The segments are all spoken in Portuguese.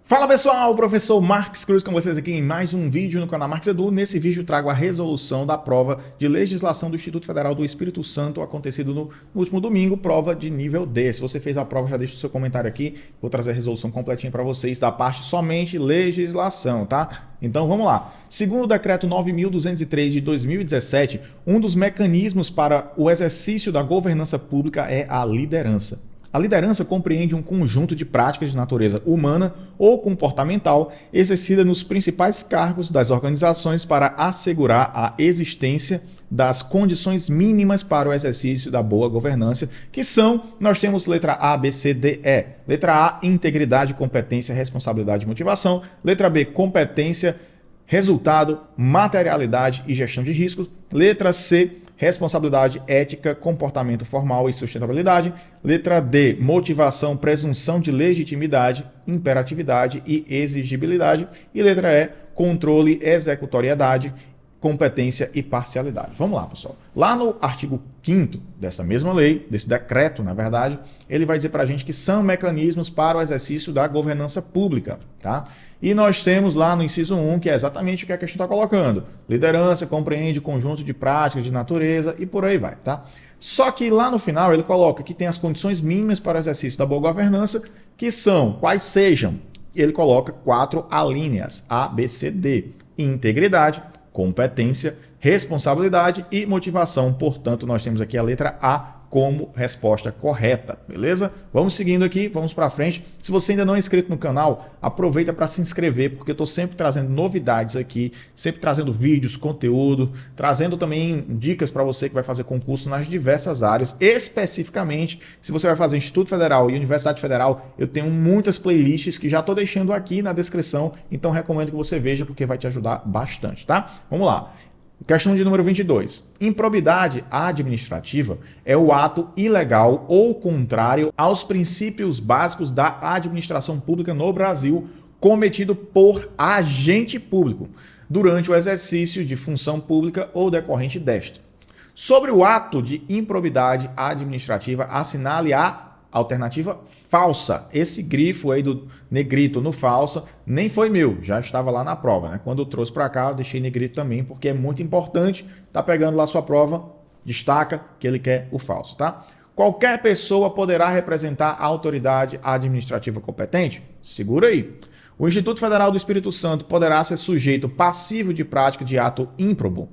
Fala pessoal, o professor Marques Cruz com vocês aqui em mais um vídeo no canal Marques Edu. Nesse vídeo eu trago a resolução da prova de legislação do Instituto Federal do Espírito Santo, acontecido no último domingo, prova de nível D. Se você fez a prova, já deixa o seu comentário aqui, vou trazer a resolução completinha para vocês da parte somente legislação, tá? Então vamos lá. Segundo o decreto 9.203 de 2017, um dos mecanismos para o exercício da governança pública é a liderança. A liderança compreende um conjunto de práticas de natureza humana ou comportamental exercida nos principais cargos das organizações para assegurar a existência das condições mínimas para o exercício da boa governança, que são, nós temos letra A, B, C, D, E. Letra A, integridade, competência, responsabilidade e motivação. Letra B, competência, resultado, materialidade e gestão de riscos. Letra C, responsabilidade, ética, comportamento formal e sustentabilidade. Letra D, motivação, presunção de legitimidade, imperatividade e exigibilidade. E letra E, controle, executoriedade, competência e parcialidade. Vamos lá, pessoal. Lá no artigo 5º dessa mesma lei, desse decreto, na verdade, ele vai dizer para a gente que são mecanismos para o exercício da governança pública, tá? E nós temos lá no inciso 1, que é exatamente o que a questão está colocando. Liderança compreende conjunto de práticas de natureza e por aí vai, tá? Só que lá no final ele coloca que tem as condições mínimas para o exercício da boa governança, que são, quais sejam, ele coloca 4 alíneas, A, B, C, D. Integridade, competência, responsabilidade e motivação. Portanto, nós temos aqui a letra A como resposta correta, beleza? Vamos seguindo aqui, vamos para frente. Se você ainda não é inscrito no canal, aproveita para se inscrever, porque eu estou sempre trazendo novidades aqui, sempre trazendo vídeos, conteúdo, trazendo também dicas para você que vai fazer concurso nas diversas áreas. Especificamente, se você vai fazer Instituto Federal e Universidade Federal, eu tenho muitas playlists que já estou deixando aqui na descrição, então recomendo que você veja, porque vai te ajudar bastante, tá? Vamos lá. Questão de número 22. Improbidade administrativa é o ato ilegal ou contrário aos princípios básicos da administração pública no Brasil cometido por agente público durante o exercício de função pública ou decorrente desta. Sobre o ato de improbidade administrativa, assinale a alternativa falsa. Esse grifo aí do negrito no falsa nem foi meu, já estava lá na prova, né? Quando eu trouxe para cá, eu deixei negrito também, porque é muito importante. Tá pegando lá sua prova, destaca que ele quer o falso, tá? Qualquer pessoa poderá representar a autoridade administrativa competente? Segura aí. O Instituto Federal do Espírito Santo poderá ser sujeito passivo de prática de ato ímprobo.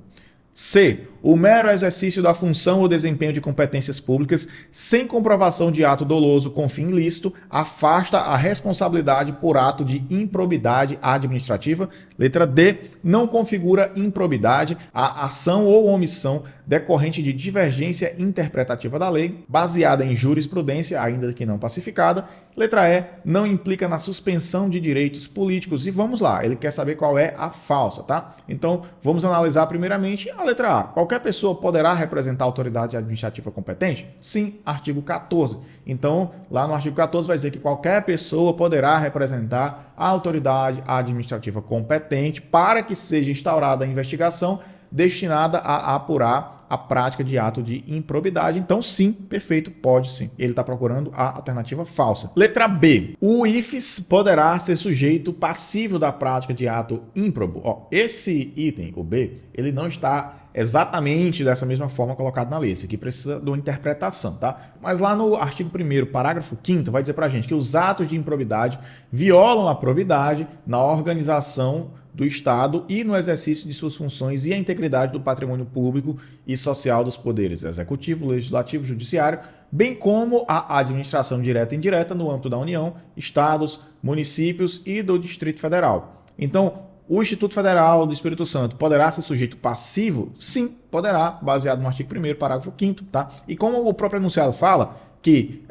C. O mero exercício da função ou desempenho de competências públicas sem comprovação de ato doloso com fim ilícito afasta a responsabilidade por ato de improbidade administrativa. Letra D. Não configura improbidade a ação ou omissão decorrente de divergência interpretativa da lei, baseada em jurisprudência, ainda que não pacificada. Letra E. Não implica na suspensão de direitos políticos. E vamos lá, ele quer saber qual é a falsa, tá? Então, vamos analisar primeiramente a letra A. Qualquer pessoa poderá representar a autoridade administrativa competente? Sim, artigo 14. Então, lá no artigo 14 vai dizer que qualquer pessoa poderá representar a autoridade administrativa competente para que seja instaurada a investigação destinada a apurar a prática de ato de improbidade. Então, sim, perfeito, pode sim. Ele está procurando a alternativa falsa. Letra B. O IFES poderá ser sujeito passivo da prática de ato ímprobo. Ó, esse item, o B, ele não está exatamente dessa mesma forma colocado na lei. Isso aqui precisa de uma interpretação, tá? Mas lá no artigo 1º, parágrafo 5º, vai dizer pra gente que os atos de improbidade violam a probidade na organização do Estado e no exercício de suas funções e a integridade do patrimônio público e social dos poderes executivo, legislativo, judiciário, bem como a administração direta e indireta no âmbito da União, estados, municípios e do Distrito Federal. Então, o Instituto Federal do Espírito Santo poderá ser sujeito passivo? Sim, poderá, baseado no artigo 1º, parágrafo 5º, tá? E como o próprio enunciado fala, que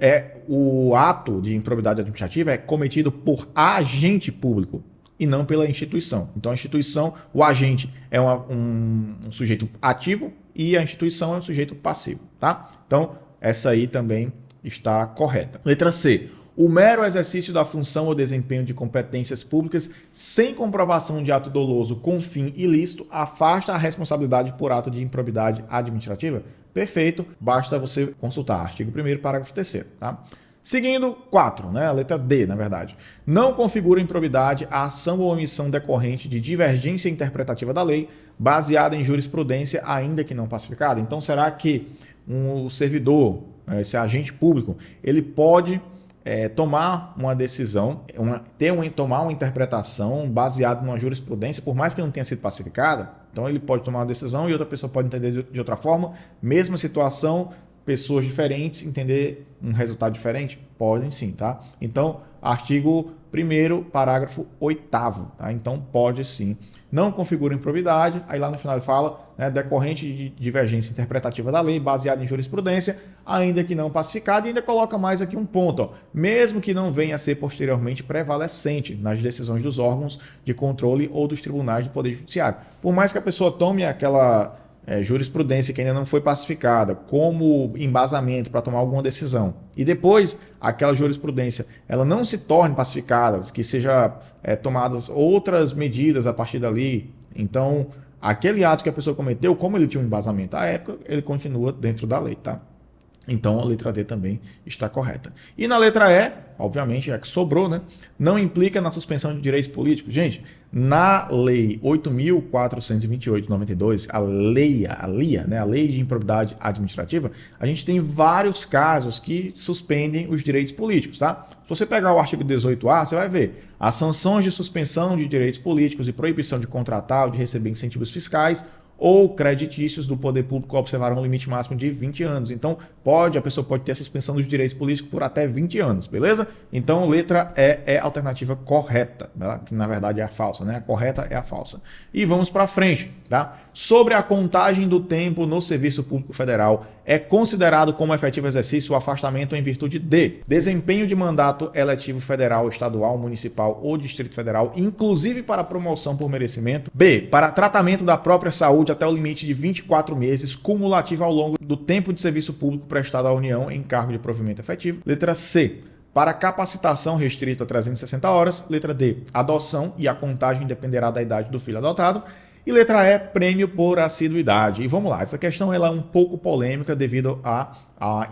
o ato de improbidade administrativa é cometido por agente público e não pela instituição. Então, a instituição, o agente é um sujeito ativo e a instituição é um sujeito passivo, tá? Então, essa aí também está correta. Letra C. O mero exercício da função ou desempenho de competências públicas sem comprovação de ato doloso com fim ilícito afasta a responsabilidade por ato de improbidade administrativa? Perfeito, basta você consultar artigo 1º, parágrafo 3º, tá? Seguindo, 4, né? A letra D, na verdade. Não configura improbidade a ação ou omissão decorrente de divergência interpretativa da lei, baseada em jurisprudência, ainda que não pacificada. Então, será que um servidor, esse agente público, ele pode tomar uma decisão, tomar uma interpretação baseada numa jurisprudência, por mais que não tenha sido pacificada? Então, ele pode tomar uma decisão e outra pessoa pode entender de outra forma, mesma situação, pessoas diferentes entender um resultado diferente? Podem sim, tá? Então, artigo 1º, parágrafo 8º, tá? Então, pode sim. Não configura improbidade, aí lá no final ele fala, né, decorrente de divergência interpretativa da lei, baseada em jurisprudência, ainda que não pacificada, e ainda coloca mais aqui um ponto, ó, mesmo que não venha a ser posteriormente prevalecente nas decisões dos órgãos de controle ou dos tribunais do Poder Judiciário. Por mais que a pessoa tome aquela jurisprudência que ainda não foi pacificada como embasamento para tomar alguma decisão, e depois aquela jurisprudência ela não se torne pacificada, que seja tomadas outras medidas a partir dali, então aquele ato que a pessoa cometeu, como ele tinha um embasamento à época, ele continua dentro da lei, tá? Então a letra D também está correta. E na letra E, obviamente, é que sobrou, né? Não implica na suspensão de direitos políticos. Gente, na lei 8.428/92, a LIA, né? A Lei de Improbidade Administrativa, a gente tem vários casos que suspendem os direitos políticos, tá? Se você pegar o artigo 18A, você vai ver as sanções de suspensão de direitos políticos e proibição de contratar ou de receber incentivos fiscais ou creditícios do poder público observaram um limite máximo de 20 anos. Então, a pessoa pode ter a suspensão dos direitos políticos por até 20 anos, beleza? Então, letra E é a alternativa correta, né? Que na verdade é a falsa, né? A correta é a falsa. E vamos para frente, tá? Sobre a contagem do tempo no Serviço Público Federal, é considerado como efetivo exercício o afastamento em virtude de desempenho de mandato eletivo federal, estadual, municipal ou Distrito Federal, inclusive para promoção por merecimento. B, para tratamento da própria saúde até o limite de 24 meses, cumulativo ao longo do tempo de serviço público prestado à União em cargo de provimento efetivo. Letra C, para capacitação restrito a 360 horas. Letra D, adoção e a contagem dependerá da idade do filho adotado. E letra E, prêmio por assiduidade. E vamos lá, essa questão ela é um pouco polêmica devido à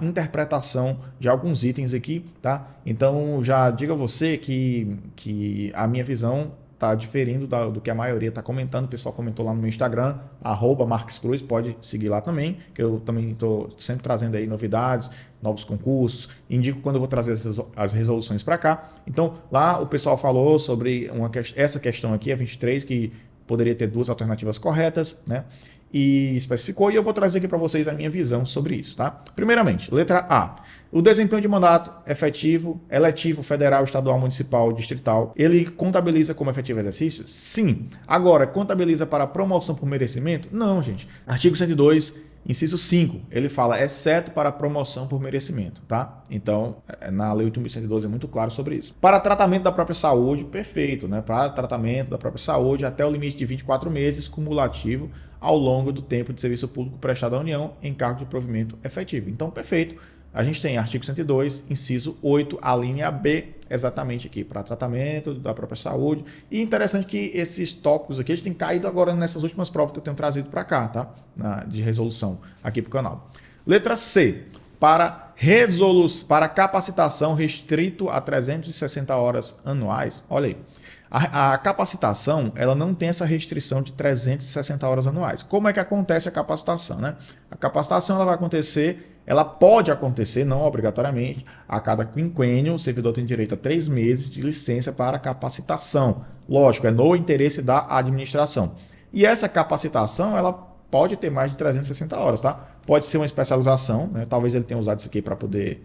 interpretação de alguns itens aqui, tá? Então já digo a você que a minha visão está diferindo do que a maioria está comentando. O pessoal comentou lá no meu Instagram, @MarquesCruz, pode seguir lá também, que eu também estou sempre trazendo aí novidades, novos concursos, indico quando eu vou trazer as resoluções para cá. Então lá o pessoal falou sobre essa questão aqui, a 23, que poderia ter duas alternativas corretas, né? E especificou, e eu vou trazer aqui para vocês a minha visão sobre isso, tá? Primeiramente, letra A. O desempenho de mandato efetivo, eletivo, federal, estadual, municipal, distrital, ele contabiliza como efetivo exercício? Sim. Agora, contabiliza para promoção por merecimento? Não, gente. Artigo 102, inciso 5, ele fala, exceto para promoção por merecimento, tá? Então, na Lei 8.112 é muito claro sobre isso. Para tratamento da própria saúde, perfeito, né? Para tratamento da própria saúde, até o limite de 24 meses, cumulativo, ao longo do tempo de serviço público prestado à União em cargo de provimento efetivo. Então, perfeito. A gente tem artigo 102, inciso 8, a linha B, exatamente aqui, para tratamento da própria saúde. E interessante que esses tópicos aqui, eles têm caído agora nessas últimas provas que eu tenho trazido para cá, tá? De resolução aqui para o canal. Letra C, para capacitação restrito a 360 horas anuais. Olha aí. A capacitação, ela não tem essa restrição de 360 horas anuais. Como é que acontece a capacitação, né? A capacitação ela pode acontecer, não obrigatoriamente, a cada quinquênio, o servidor tem direito a 3 meses de licença para capacitação. Lógico, é no interesse da administração. E essa capacitação, ela pode ter mais de 360 horas, tá? Pode ser uma especialização, né? Talvez ele tenha usado isso aqui para poder,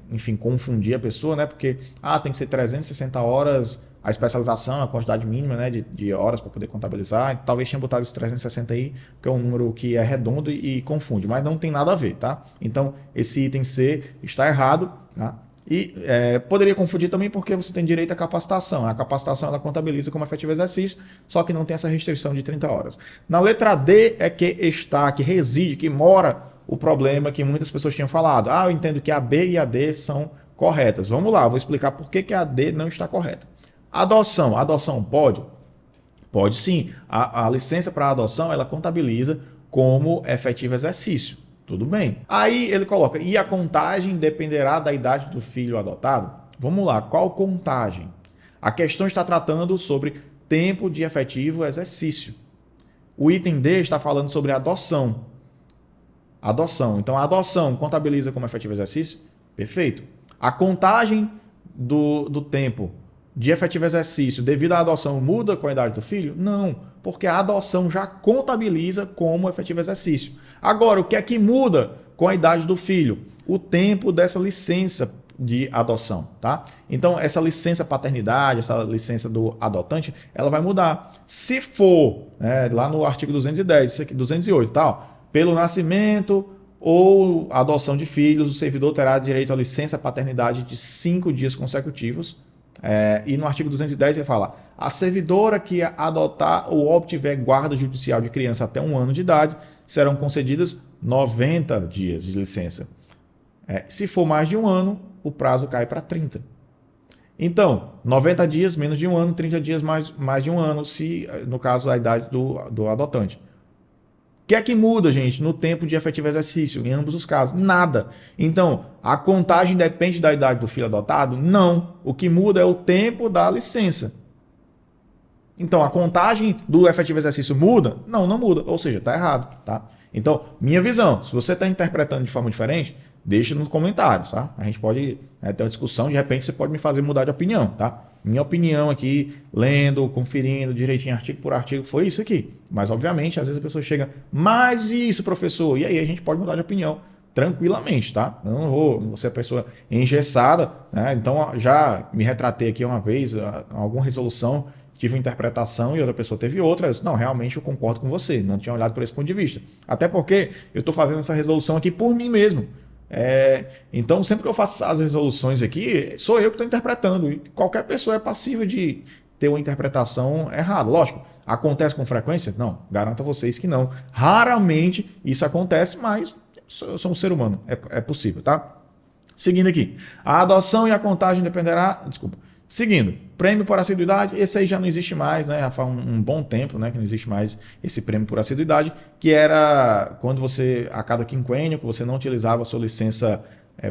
enfim, confundir a pessoa, né? Porque, tem que ser 360 horas a especialização, a quantidade mínima, né, de horas para poder contabilizar. Talvez tinha botado esse 360 aí, porque é um número que é redondo e confunde, mas não tem nada a ver, tá? Então, esse item C está errado, tá? E poderia confundir também porque você tem direito à capacitação. A capacitação ela contabiliza como efetivo exercício, só que não tem essa restrição de 30 horas. Na letra D é que reside, que mora o problema que muitas pessoas tinham falado. Eu entendo que a B e a D são corretas. Vamos lá, vou explicar por que a D não está correta. Adoção pode? Pode sim. A licença para adoção ela contabiliza como efetivo exercício. Tudo bem. Aí ele coloca, e a contagem dependerá da idade do filho adotado? Vamos lá, qual contagem? A questão está tratando sobre tempo de efetivo exercício. O item D está falando sobre adoção. Adoção. Então, a adoção contabiliza como efetivo exercício? Perfeito. A contagem do tempo de efetivo exercício devido à adoção muda com a idade do filho? Não, porque a adoção já contabiliza como efetivo exercício. Agora, o que é que muda com a idade do filho? O tempo dessa licença de adoção, tá? Então, essa licença paternidade, essa licença do adotante, ela vai mudar. Se for, lá no artigo 210, isso aqui, 208, tá? Pelo nascimento ou adoção de filhos, o servidor terá direito à licença paternidade de 5 dias consecutivos. E no artigo 210 ele fala, a servidora que adotar ou obtiver guarda judicial de criança até 1 ano de idade, serão concedidas 90 dias de licença. Se for mais de 1 ano, o prazo cai para 30. Então, 90 dias menos de 1 ano, 30 dias mais de 1 ano, se no caso a idade do adotante. O que é que muda, gente, no tempo de efetivo exercício, em ambos os casos? Nada. Então, a contagem depende da idade do filho adotado? Não. O que muda é o tempo da licença. Então, a contagem do efetivo exercício muda? Não, não muda. Ou seja, está errado, tá? Então, minha visão, se você está interpretando de forma diferente, deixa nos comentários, tá? A gente pode ter uma discussão, de repente você pode me fazer mudar de opinião, tá? Minha opinião aqui, lendo, conferindo direitinho artigo por artigo, foi isso aqui. Mas, obviamente, às vezes a pessoa chega, mas isso, professor? E aí a gente pode mudar de opinião tranquilamente, tá? Eu não vou ser a pessoa engessada, né? Então, já me retratei aqui uma vez, alguma resolução, tive uma interpretação e outra pessoa teve outra. Eu disse, não, realmente eu concordo com você, não tinha olhado por esse ponto de vista. Até porque eu estou fazendo essa resolução aqui por mim mesmo. Então, sempre que eu faço as resoluções aqui, sou eu que estou interpretando. E qualquer pessoa é passível de ter uma interpretação errada. Lógico, acontece com frequência? Não, garanto a vocês que não. Raramente isso acontece, mas eu sou um ser humano, é possível, tá? Seguindo aqui, a adoção e a contagem dependerá... Desculpa. Seguindo, prêmio por assiduidade, esse aí já não existe mais, né? Já faz um bom tempo, né, que não existe mais esse prêmio por assiduidade, que era quando você, a cada quinquênio, que você não utilizava a sua licença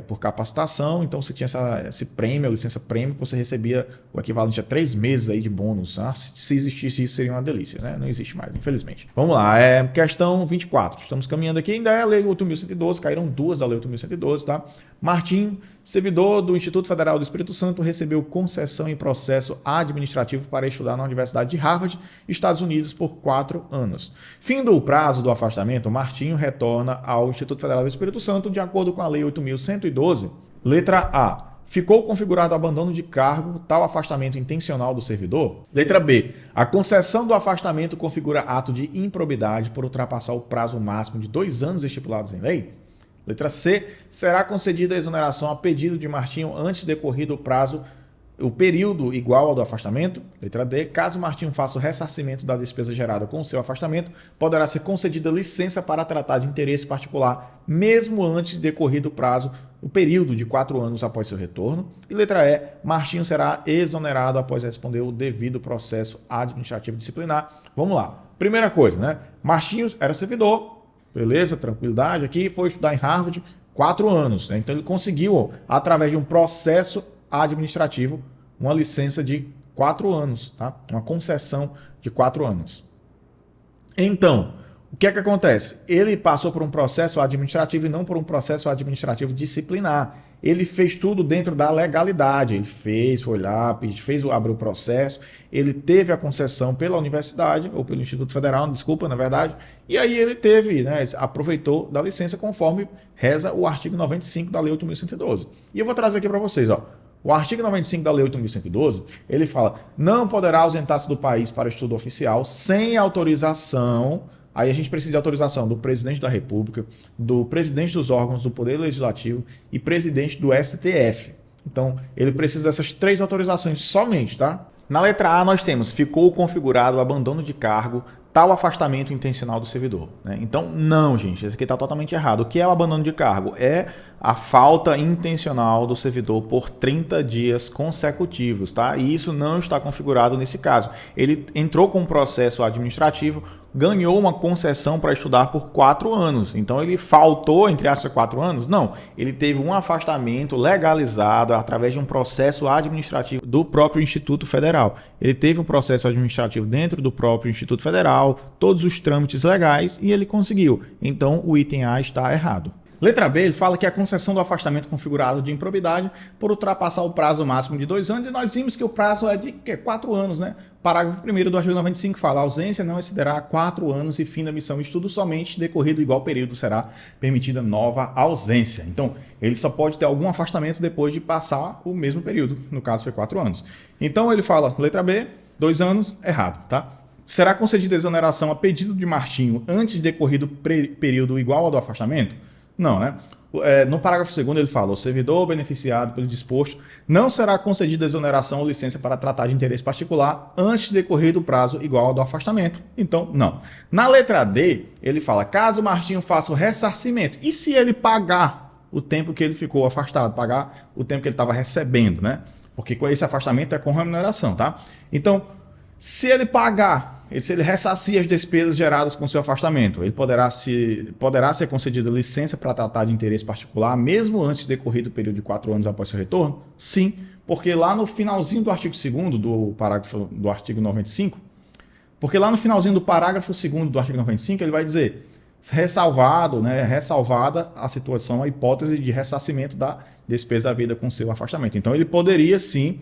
por capacitação, então você tinha esse prêmio, a licença prêmio, que você recebia o equivalente a 3 meses aí de bônus. Se existisse isso, seria uma delícia, né? Não existe mais, infelizmente. Vamos lá, questão 24. Estamos caminhando aqui, ainda é a Lei 8.112, caíram 2 da Lei 8.112, tá? Martim, servidor do Instituto Federal do Espírito Santo, recebeu concessão em processo administrativo para estudar na Universidade de Harvard, Estados Unidos, por 4 anos. Findo o prazo do afastamento, Martinho retorna ao Instituto Federal do Espírito Santo, de acordo com a Lei 8.112. Letra A. Ficou configurado abandono de cargo, tal afastamento intencional do servidor? Letra B. A concessão do afastamento configura ato de improbidade por ultrapassar o prazo máximo de 2 anos estipulados em lei? Letra C. Será concedida a exoneração a pedido de Martinho antes decorrido o período igual ao do afastamento? Letra D. Caso Martinho faça o ressarcimento da despesa gerada com o seu afastamento, poderá ser concedida licença para tratar de interesse particular, mesmo antes de decorrido o período de 4 anos após seu retorno. E letra E. Martinho será exonerado após responder o devido processo administrativo disciplinar. Vamos lá. Primeira coisa, né? Martinho era servidor, beleza, tranquilidade aqui, foi estudar em Harvard 4 anos. Né? Então ele conseguiu, através de um processo administrativo, uma licença de 4 anos, tá? Uma concessão de 4 anos. Então, o que é que acontece? Ele passou por um processo administrativo e não por um processo administrativo disciplinar. Ele fez tudo dentro da legalidade. Ele foi lá, abriu o processo, ele teve a concessão pela universidade, ou pelo Instituto Federal, desculpa, na verdade, e aí ele teve, né, aproveitou da licença conforme reza o artigo 95 da Lei 8.112. E eu vou trazer aqui para vocês, ó. O artigo 95 da Lei 8.112, ele fala, não poderá ausentar-se do país para estudo oficial sem autorização. Aí a gente precisa de autorização do presidente da República, do presidente dos órgãos do Poder Legislativo e presidente do STF. Então, ele precisa dessas 3 autorizações somente, tá? Na letra A nós temos, ficou configurado o abandono de cargo, total afastamento intencional do servidor, né? Então, não, gente, isso aqui está totalmente errado. O que é o abandono de cargo? É a falta intencional do servidor por 30 dias consecutivos, tá? E isso não está configurado nesse caso. Ele entrou com um processo administrativo, ganhou uma concessão para estudar por 4 anos. Então ele faltou, entre aspas, 4 anos? Não. Ele teve um afastamento legalizado através de um processo administrativo do próprio Instituto Federal. Ele teve um processo administrativo dentro do próprio Instituto Federal, todos os trâmites legais, e ele conseguiu. Então o item A está errado. Letra B, ele fala que a concessão do afastamento configurado de improbidade por ultrapassar o prazo máximo de 2 anos, e nós vimos que o prazo é de 4 anos, né? Parágrafo 1º do artigo 95 fala: a ausência não excederá 4 anos e fim da missão de estudo, somente decorrido igual período será permitida nova ausência. Então, ele só pode ter algum afastamento depois de passar o mesmo período, no caso foi 4 anos. Então ele fala, letra B, 2 anos, errado, tá? Será concedida exoneração a pedido de Martinho antes de decorrido período igual ao do afastamento? Não, né? No parágrafo 2º ele fala: o servidor beneficiado pelo disposto não será concedida exoneração ou licença para tratar de interesse particular antes de decorrido o prazo igual ao do afastamento. Então, não. Na letra D, ele fala: caso o Martinho faça o ressarcimento, e se ele pagar o tempo que ele ficou afastado, pagar o tempo que ele estava recebendo, né? Porque com esse afastamento é com remuneração, tá? Então, se ele pagar, se ele ressarcir as despesas geradas com seu afastamento, ele poderá ser concedida licença para tratar de interesse particular, mesmo antes de decorrido o período de 4 anos após seu retorno? Sim, porque lá no finalzinho do artigo 2º do parágrafo do artigo 95, porque lá no finalzinho do parágrafo 2º do artigo 95, ele vai dizer: ressalvado, né, ressalvada a situação, a hipótese de ressarcimento da despesa havida com seu afastamento. Então ele poderia sim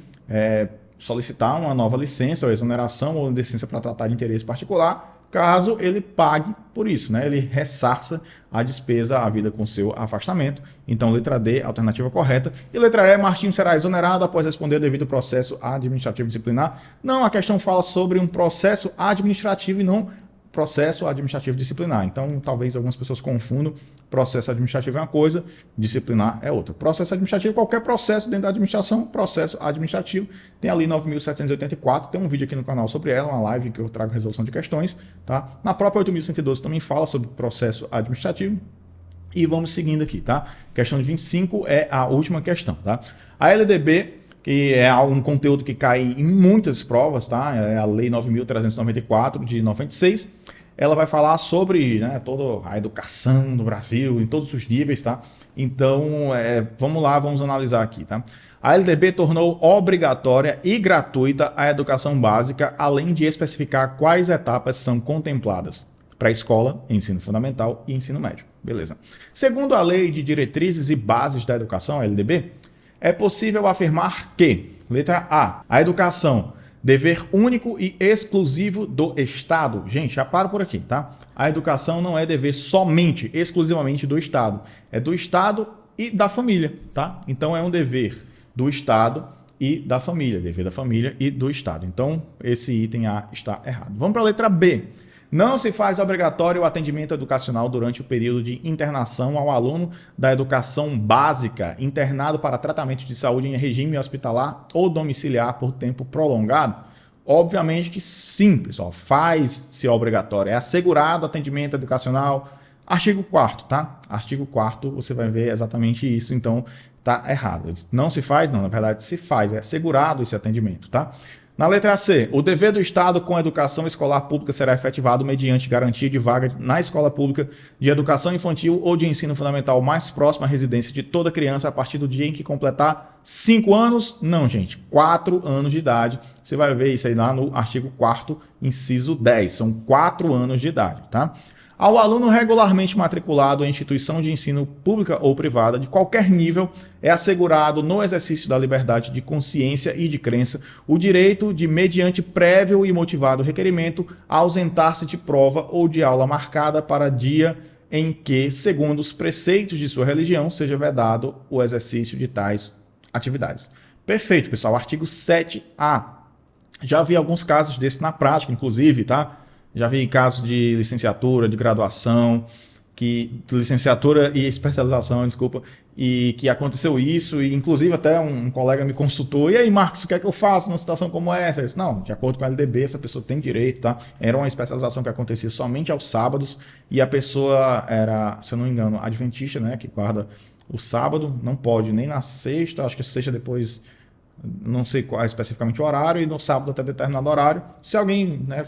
solicitar uma nova licença ou exoneração ou licença para tratar de interesse particular, caso ele pague por isso, né? Ele ressarça a despesa havida com seu afastamento. Então, letra D, alternativa correta. E letra E, Martinho será exonerado após responder devido processo administrativo disciplinar. Não, a questão fala sobre um processo administrativo e não processo administrativo disciplinar. Então, talvez algumas pessoas confundam. Processo administrativo é uma coisa, disciplinar é outra. Processo administrativo, qualquer processo dentro da administração, processo administrativo. Tem ali 9.784, tem um vídeo aqui no canal sobre ela, uma live que eu trago resolução de questões, tá? Na própria 8.112 também fala sobre processo administrativo. E vamos seguindo aqui, tá? Questão de 25 é a última questão, tá? A LDB, que é um conteúdo que cai em muitas provas, tá? É a Lei 9.394 de 96. Ela vai falar sobre, né, toda a educação no Brasil, em todos os níveis, tá? Então, vamos lá, vamos analisar aqui, tá? A LDB tornou obrigatória e gratuita a educação básica, além de especificar quais etapas são contempladas para a escola, ensino fundamental e ensino médio. Beleza. Segundo a Lei de Diretrizes e Bases da Educação, a LDB, é possível afirmar que, letra A educação, dever único e exclusivo do Estado. Gente, já paro por aqui, tá? A educação não é dever somente, exclusivamente do Estado. É do Estado e da família, tá? Então é um dever do Estado e da família. Dever da família e do Estado. Então esse item A está errado. Vamos para a letra B. Não se faz obrigatório o atendimento educacional durante o período de internação ao aluno da educação básica internado para tratamento de saúde em regime hospitalar ou domiciliar por tempo prolongado? Obviamente que sim, pessoal, faz-se obrigatório. É assegurado o atendimento educacional. Artigo 4º, tá? Artigo 4º, você vai ver exatamente isso, então tá errado. Não se faz? Não, na verdade se faz, é assegurado esse atendimento, tá? Na letra C, o dever do Estado com a educação escolar pública será efetivado mediante garantia de vaga na escola pública de educação infantil ou de ensino fundamental mais próxima à residência de toda criança a partir do dia em que completar 5 anos? Não, gente, 4 anos de idade. Você vai ver isso aí lá no artigo 4º, inciso 10. São 4 anos de idade, tá? Ao aluno regularmente matriculado em instituição de ensino pública ou privada de qualquer nível, é assegurado no exercício da liberdade de consciência e de crença o direito de, mediante prévio e motivado requerimento, ausentar-se de prova ou de aula marcada para dia em que, segundo os preceitos de sua religião, seja vedado o exercício de tais atividades. Perfeito, pessoal. Artigo 7A. Já vi alguns casos desse na prática, inclusive, tá? Já vi casos de licenciatura, de graduação, que licenciatura e especialização, desculpa, e que aconteceu isso, e inclusive até um colega me consultou, e aí, Marcos, o que é que eu faço numa situação como essa? Eu disse, não, de acordo com a LDB, essa pessoa tem direito, tá? Era uma especialização que acontecia somente aos sábados, e a pessoa era, se eu não me engano, adventista, né, que guarda o sábado, não pode nem na sexta, acho que sexta depois, não sei qual especificamente o horário, e no sábado até determinado horário. Se alguém, né,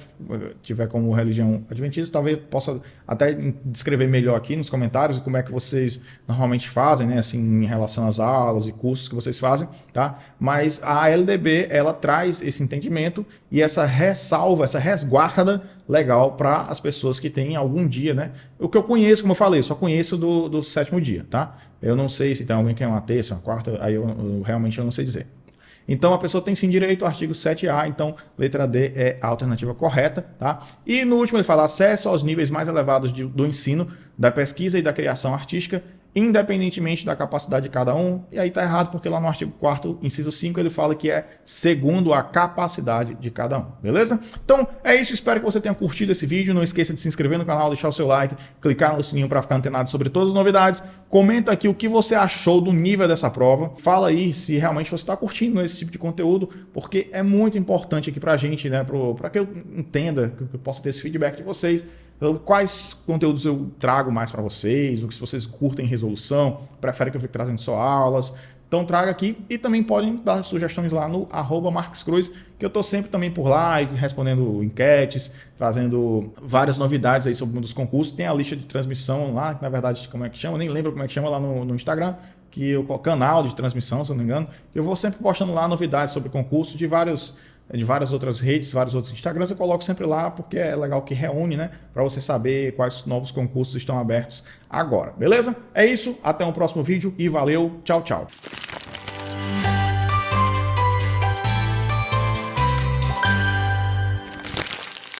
tiver como religião adventista, talvez possa até descrever melhor aqui nos comentários como é que vocês normalmente fazem, né, assim, em relação às aulas e cursos que vocês fazem, tá? Mas a LDB, ela traz esse entendimento e essa ressalva, essa resguarda legal para as pessoas que têm algum dia, né? O que eu conheço, como eu falei, eu só conheço do sétimo dia, tá? Eu não sei se tem alguém que é uma terça, uma quarta, aí eu realmente não sei dizer. Então, a pessoa tem sim direito ao artigo 7A, então letra D é a alternativa correta, tá? E no último ele fala acesso aos níveis mais elevados do ensino, da pesquisa e da criação artística, independentemente da capacidade de cada um. E aí tá errado, porque lá no artigo 4º, inciso 5, ele fala que é segundo a capacidade de cada um, beleza? Então, é isso, espero que você tenha curtido esse vídeo, não esqueça de se inscrever no canal, deixar o seu like, clicar no sininho para ficar antenado sobre todas as novidades, comenta aqui o que você achou do nível dessa prova, fala aí se realmente você está curtindo esse tipo de conteúdo, porque é muito importante aqui pra gente, né, para que eu entenda, que eu possa ter esse feedback de vocês, quais conteúdos eu trago mais para vocês, o que se vocês curtem resolução, preferem que eu fique trazendo só aulas. Então traga aqui e também podem dar sugestões lá no @marquescruz, que eu estou sempre também por lá respondendo enquetes, trazendo várias novidades aí sobre um dos concursos. Tem a lista de transmissão lá, que na verdade como é que chama, nem lembro como é que chama lá no Instagram, que o canal de transmissão, se eu não me engano. Eu vou sempre postando lá novidades sobre concurso de várias outras redes, vários outros Instagrams, eu coloco sempre lá, porque é legal que reúne, né? Para você saber quais novos concursos estão abertos agora, beleza? É isso, até um próximo vídeo e valeu, tchau, tchau.